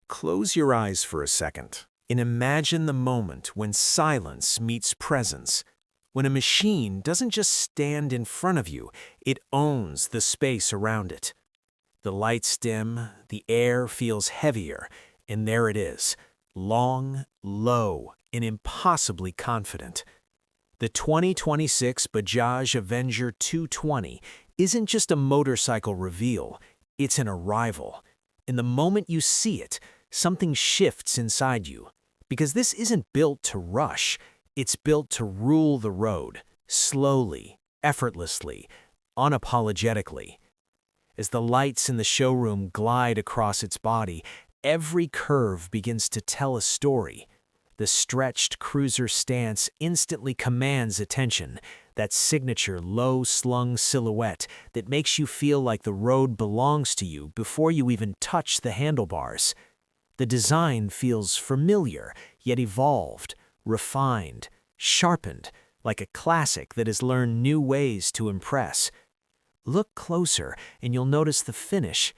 Close your eyes for a second and imagine the moment when silence meets presence, when a machine doesn't just stand in front of you, it owns the space around it. The lights dim, the air feels heavier, and there it is, long, low, and impossibly confident. The 2026 Bajaj Avenger 220 isn't just a motorcycle reveal, it's an arrival. And the moment you see it, something shifts inside you. Because this isn't built to rush, it's built to rule the road, slowly, effortlessly, unapologetically. As the lights in the showroom glide across its body, every curve begins to tell a story. The stretched cruiser stance instantly commands attention, that signature low-slung silhouette that makes you feel like the road belongs to you before you even touch the handlebars. The design feels familiar, yet evolved, refined, sharpened, like a classic that has learned new ways to impress. Look closer and you'll notice the finish.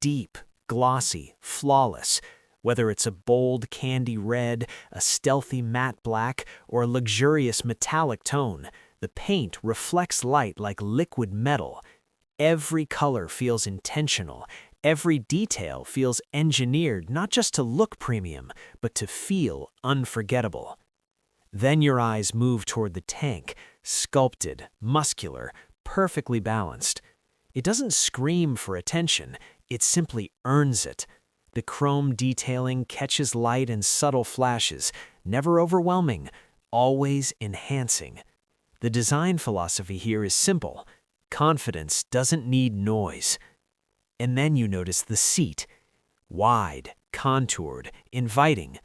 Deep, glossy, flawless. Whether it's a bold candy red, a stealthy matte black, or a luxurious metallic tone, the paint reflects light like liquid metal. Every color feels intentional. Every detail feels engineered not just to look premium, but to feel unforgettable. Then your eyes move toward the tank, sculpted, muscular, perfectly balanced. It doesn't scream for attention, it simply earns it. The chrome detailing catches light in subtle flashes, never overwhelming, always enhancing. The design philosophy here is simple. Confidence doesn't need noise. And then you notice the seat. Wide, contoured, inviting.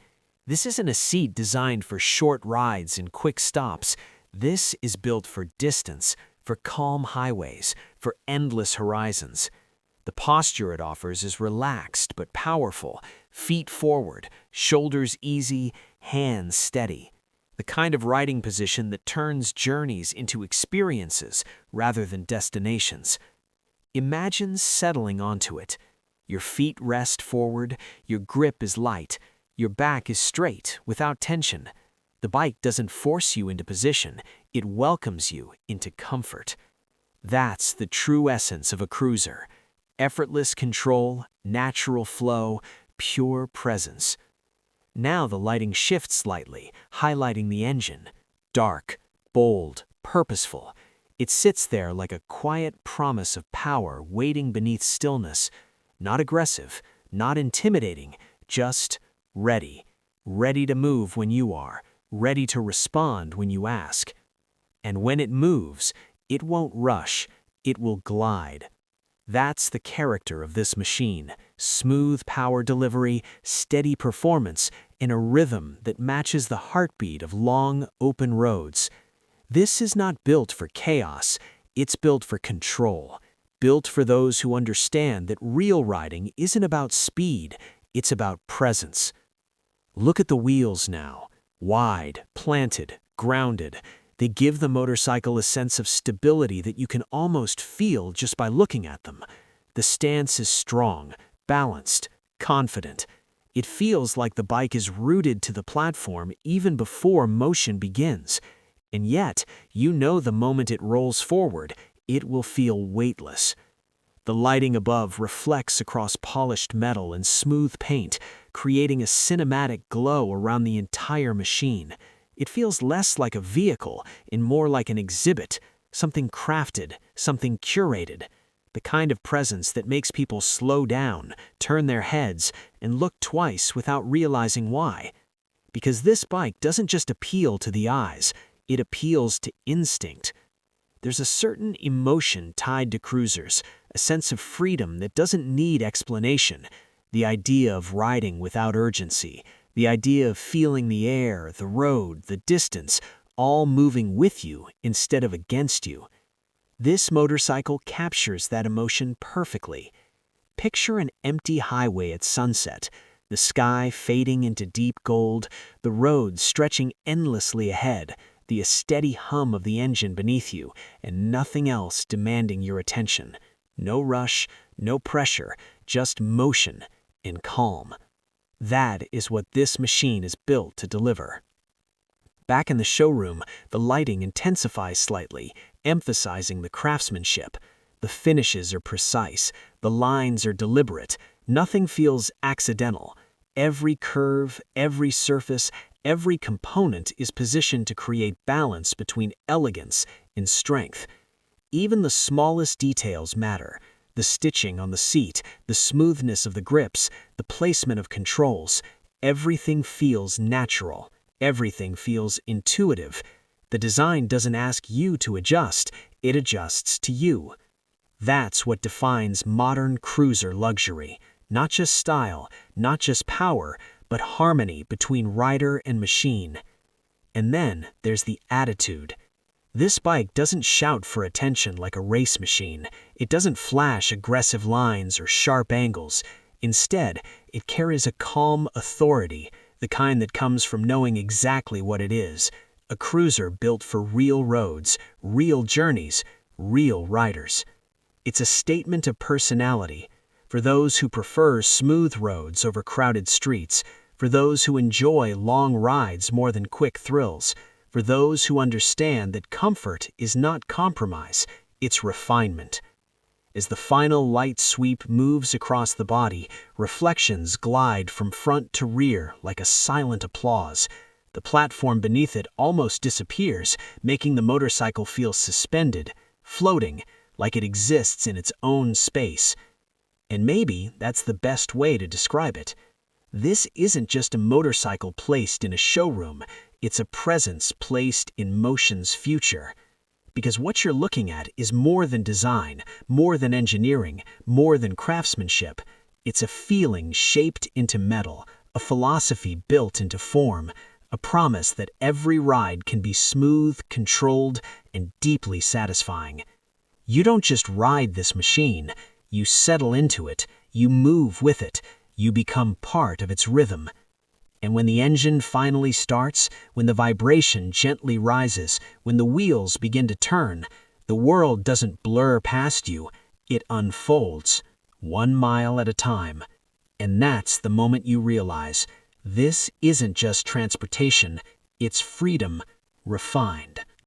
This isn't a seat designed for short rides and quick stops. This is built for distance, for calm highways, for endless horizons. The posture it offers is relaxed but powerful, feet forward, shoulders easy, hands steady. The kind of riding position that turns journeys into experiences rather than destinations. Imagine settling onto it. Your feet rest forward, your grip is light, your back is straight, without tension. The bike doesn't force you into position, it welcomes you into comfort. That's the true essence of a cruiser. Effortless control, natural flow, pure presence. Now the lighting shifts slightly, highlighting the engine. Dark, bold, purposeful. It sits there like a quiet promise of power waiting beneath stillness. Not aggressive, not intimidating, just ready. Ready to move when you are, ready to respond when you ask. And when it moves, it won't rush, it will glide. That's the character of this machine. Smooth power delivery, steady performance, and a rhythm that matches the heartbeat of long, open roads. This is not built for chaos, it's built for control. Built for those who understand that real riding isn't about speed, it's about presence. Look at the wheels now. Wide, planted, grounded. They give the motorcycle a sense of stability that you can almost feel just by looking at them. The stance is strong, balanced, confident. It feels like the bike is rooted to the platform even before motion begins. And yet, you know the moment it rolls forward, it will feel weightless. The lighting above reflects across polished metal and smooth paint, creating a cinematic glow around the entire machine. It feels less like a vehicle and more like an exhibit, something crafted, something curated. The kind of presence that makes people slow down, turn their heads, and look twice without realizing why. Because this bike doesn't just appeal to the eyes, it appeals to instinct. There's a certain emotion tied to cruisers, a sense of freedom that doesn't need explanation, the idea of riding without urgency, the idea of feeling the air, the road, the distance, all moving with you instead of against you. This motorcycle captures that emotion perfectly. Picture an empty highway at sunset, the sky fading into deep gold, the road stretching endlessly ahead, the steady hum of the engine beneath you, and nothing else demanding your attention. No rush, no pressure, just motion and calm. That is what this machine is built to deliver. Back in the showroom, the lighting intensifies slightly, emphasizing the craftsmanship. The finishes are precise, the lines are deliberate, nothing feels accidental. Every curve, every surface, every component is positioned to create balance between elegance and strength. Even the smallest details matter. The stitching on the seat, the smoothness of the grips, the placement of controls. Everything feels natural. Everything feels intuitive. The design doesn't ask you to adjust, it adjusts to you. That's what defines modern cruiser luxury. Not just style, not just power, but harmony between rider and machine. And then there's the attitude. This bike doesn't shout for attention like a race machine. It doesn't flash aggressive lines or sharp angles. Instead, it carries a calm authority, the kind that comes from knowing exactly what it is. A cruiser built for real roads, real journeys, real riders. It's a statement of personality. For those who prefer smooth roads over crowded streets, for those who enjoy long rides more than quick thrills, for those who understand that comfort is not compromise, it's refinement. As the final light sweep moves across the body, reflections glide from front to rear like a silent applause. The platform beneath it almost disappears, making the motorcycle feel suspended, floating, like it exists in its own space. And maybe that's the best way to describe it. This isn't just a motorcycle placed in a showroom, it's a presence placed in motion's future. Because what you're looking at is more than design, more than engineering, more than craftsmanship. It's a feeling shaped into metal, a philosophy built into form, a promise that every ride can be smooth, controlled, and deeply satisfying. You don't just ride this machine, you settle into it, you move with it, you become part of its rhythm. And when the engine finally starts, when the vibration gently rises, when the wheels begin to turn, the world doesn't blur past you, it unfolds, 1 mile at a time. And that's the moment you realize, this isn't just transportation, it's freedom, refined.